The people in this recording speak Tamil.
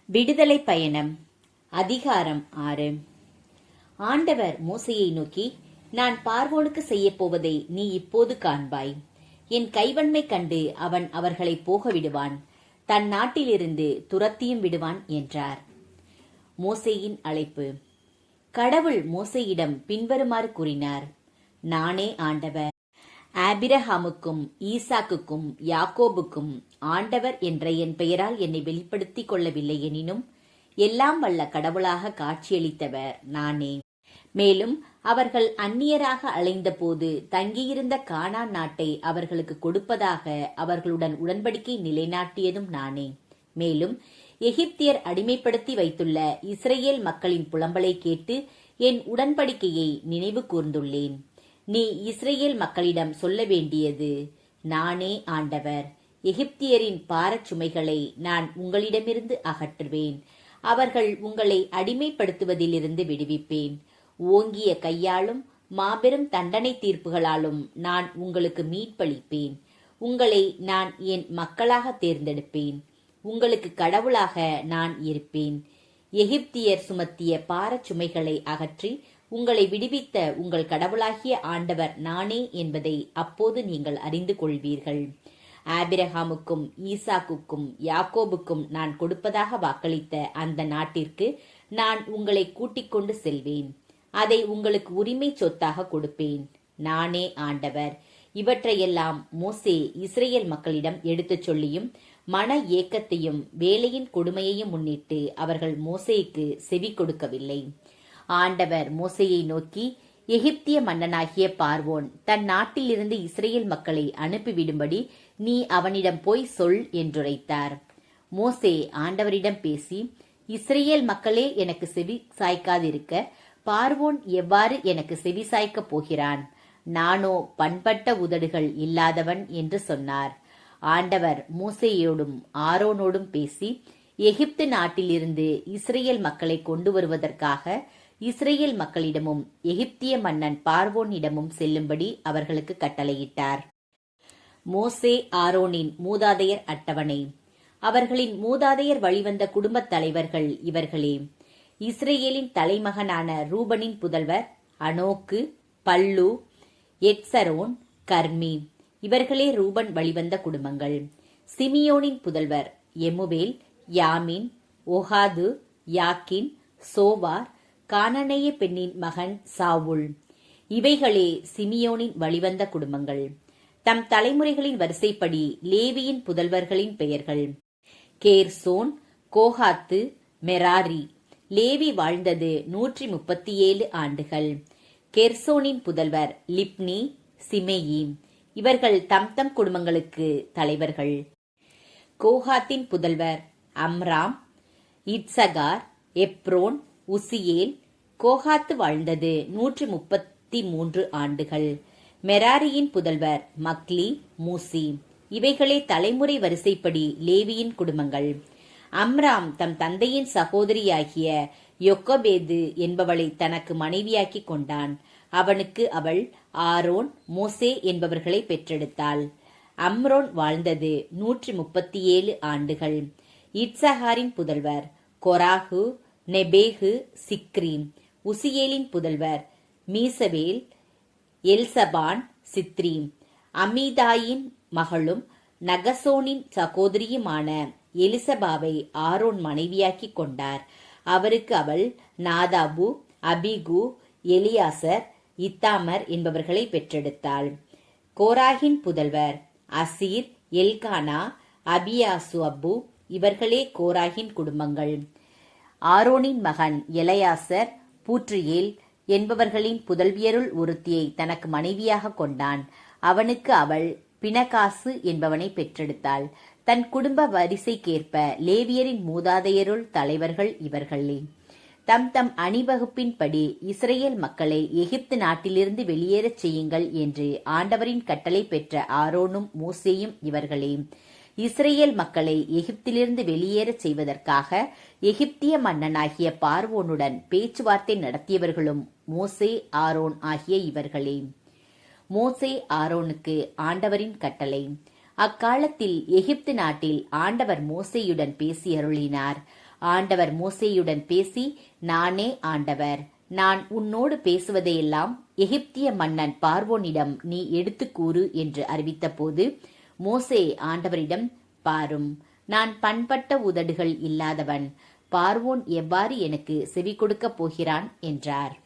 விடுதலை பயணம் அதிகாரம் 6. ஆண்டவர் மோசேயை நோக்கி, நான் பார்வோனுக்கு செய்யப் போவதை நீ இப்போது காண்பாய். என் கைவன்மை கண்டு அவன் அவர்களை போக விடுவான், தன் நாட்டிலிருந்து துரத்தியும் விடுவான் என்றார். மோசேயின் அழைப்பு. கடவுள் மோசேயிடம் பின்வருமாறு கூறினார். நானே ஆண்டவர். ஆபிரகாமுக்கும் ஈசாக்குக்கும் யாக்கோபுக்கும் ஆண்டவர் என்ற என் பெயரால் என்னை வெளிப்படுத்திக் கொள்ளவில்லை எனினும் எல்லாம் வல்ல கடவுளாக காட்சியளித்தவர் நானே. மேலும் அவர்கள் அந்நியராக அலைந்தபோது தங்கியிருந்த கானான் நாட்டை அவர்களுக்கு கொடுப்பதாக அவர்களுடன் உடன்படிக்கை நிலைநாட்டியதும் நானே. மேலும் எகிப்தியர் அடிமைப்படுத்தி வைத்துள்ள இஸ்ரேல் மக்களின் புலம்பலை கேட்டு என் உடன்படிக்கையை நினைவு கூர்ந்துள்ளேன். நீ இஸ்ரேல் மக்களிடம் சொல்ல வேண்டியது, நானே ஆண்டவர். எகிப்தியரின் பாரச் சுமைகளை நான் உங்களிடமிருந்து அகற்றுவேன். அவர்கள் உங்களை அடிமைப்படுத்துவதிலிருந்து விடுவிப்பேன். ஓங்கிய கையாலும் மாபெரும் தண்டனை தீர்ப்புகளாலும் நான் உங்களுக்கு மீட்பளிப்பேன். உங்களை நான் என் மக்களாக தேர்ந்தெடுப்பேன். உங்களுக்கு கடவுளாக நான் இருப்பேன். எகிப்தியர் சுமத்திய பாரச் சுமைகளை அகற்றி உங்களை விடுவித்த உங்கள் கடவுளாகிய ஆண்டவர் நானே என்பதை அப்போது நீங்கள் அறிந்து கொள்வீர்கள். ஆபிரகாமுக்கும் ஈசாக்குக்கும் யாக்கோபுக்கும் நான் கொடுப்பதாக வாக்களித்த அந்த நாட்டிற்கு நான் உங்களை கூட்டிக் கொண்டு செல்வேன். அதை உங்களுக்கு உரிமை சொத்தாக கொடுப்பேன். நானே ஆண்டவர். இவற்றையெல்லாம் மோசே இஸ்ரேல் மக்களிடம் எடுத்துச் சொல்லியும் மன ஏக்கத்தையும் வேலையின் கொடுமையையும் முன்னிட்டு அவர்கள் மோசேக்கு செவி கொடுக்கவில்லை. ஆண்டவர் மோசேயை நோக்கி, எகிப்திய மன்னனாகிய பார்வோன் தன் நாட்டிலிருந்து இஸ்ரேல் மக்களை அனுப்பிவிடும்படி நீ அவனிடம் போய் சொல் என்றுரைத்தார். மோசே ஆண்டவரிடம் பேசி, இஸ்ரேல் மக்களே எனக்கு செவி சாய்க்காதிருக்க பார்வோன் எவ்வாறு எனக்கு செவி சாய்க்கப் போகிறான்? நானோ பண்பட்ட உதடுகள் இல்லாதவன் என்று சொன்னார். ஆண்டவர் மோசேயோடும் ஆரோனோடும் பேசி, எகிப்து நாட்டிலிருந்து இஸ்ரேல் மக்களை கொண்டு வருவதற்காக இஸ்ரேல் மக்களிடமும் எகிப்திய மன்னன் பார்வோனிடமும் செல்லும்படி அவர்களுக்கு கட்டளையிட்டார். மோசே ஆரோனின் மூதாதையர் அட்டவணை. அவர்களின் மூதாதையர் வழிவந்த குடும்பத் தலைவர்கள் இவர்களே. இஸ்ரேலின் தலைமகனான ரூபனின் புதல்வர் அனோக்கு, பல்லு, எட்சரோன், கர்மி. இவர்களே ரூபன் வழிவந்த குடும்பங்கள். சிமியோனின் புதல்வர் எமுவேல், யாமின், ஓகாது, யாக்கின், சோவார், கானானேய பெண்ணின் மகன் சாவுல். இவைகளே சிமியோனின் வழிவந்த குடும்பங்கள். தம் தலைமுறைகளின் வரிசைப்படி லேவியின் புதல்வர்களின் பெயர்கள்: கேர்சோன், கோகாத்து, மெராரி. லேவி வாழ்ந்தது 137 ஆண்டுகள். கெர்சோனின் புதல்வர் லிப்னி, சிமேயி. இவர்கள் தம் தம் குடும்பங்களுக்கு தலைவர்கள். கோகாத்தின் புதல்வர் அம்ராம், இட்சகார், எப்ரோன், உசியேல். கோகாத்து வாழ்ந்தது 133 ஆண்டுகள். மெராரியின் புதல்வர் மக்லி, மூசி. இவைகளே தலைமுறை வரிசைப்படி லேவியின் குடும்பங்கள். அம்ராம் தம் தந்தையின் சகோதரியாகிய யொக்கபேது என்பவளை தனக்கு மனைவியாக்கி கொண்டான். அவனுக்கு அவள் ஆரோன், மோசே என்பவர்களை பெற்றெடுத்தாள். அம்ரோன் வாழ்ந்தது 137 ஆண்டுகள். இட்சகாரின் புதல்வர் கொராகு, நெபேகு, சிக்ரீம். உசியேலின் புதல்வர் மீசவேல், எல்சபான், சித்ரீம். அமீதாயின் மகளும் நகசோனின் சகோதரியுமான எலிசபாவை ஆரோன் மனைவியாக்கி கொண்டார். அவருக்கு அவள் நாதாபு, அபிகு, எலியாசர், இத்தாமர் என்பவர்களை பெற்றெடுத்தாள். கோராகின் புதல்வர் அசீர், எல்கானா, அபியாசு, அப்பு. இவர்களே கோராகின் குடும்பங்கள். ஆரோனின் மகன் எலையாசர், பூற்றியேல் என்பவர்களின் புதல்வியருள் ஒருத்தியை தனக்கு மனைவியாக கொண்டான். அவனுக்கு அவள் பினகாசு என்பவனை பெற்றெடுத்தாள். தன் குடும்ப வரிசைக்கேற்ப லேவியரின் மூதாதையருள் தலைவர்கள் இவர்களே. தம் தம் அணிவகுப்பின்படி இஸ்ரேல் மக்களை எகிப்து நாட்டிலிருந்து வெளியேறச் செய்யுங்கள் என்று ஆண்டவரின் கட்டளை பெற்ற ஆரோனும் மோசேயும் இவர்களே. இஸ்ரேல் மக்களை எகிப்திலிருந்து வெளியேறச் செய்வதற்காக எகிப்திய மன்னனாகிய பார்வோனுடன் பேச்சுவார்த்தை நடத்தியவர்களும் மோசே, ஆரோன் ஆகிய இவர்களே. மோசே ஆரோனுக்கு ஆண்டவரின் கட்டளை. அக்காலத்தில் எகிப்து நாட்டில் ஆண்டவர் மோசேயுடன் பேசி அருளினார். ஆண்டவர் மோசேயுடன் பேசி, நானே ஆண்டவர், நான் உன்னோடு பேசுவதையெல்லாம் எகிப்திய மன்னன் பார்வோனிடம் நீ எடுத்துக் கூறு என்று அறிவித்தபோது மோசே ஆண்டவரிடம், பாரும், நான் பண்பட்ட உதடுகள் இல்லாதவன், பார்வோன் எவ்வாறு எனக்கு செவி கொடுக்கப் போகிறான் என்றார்.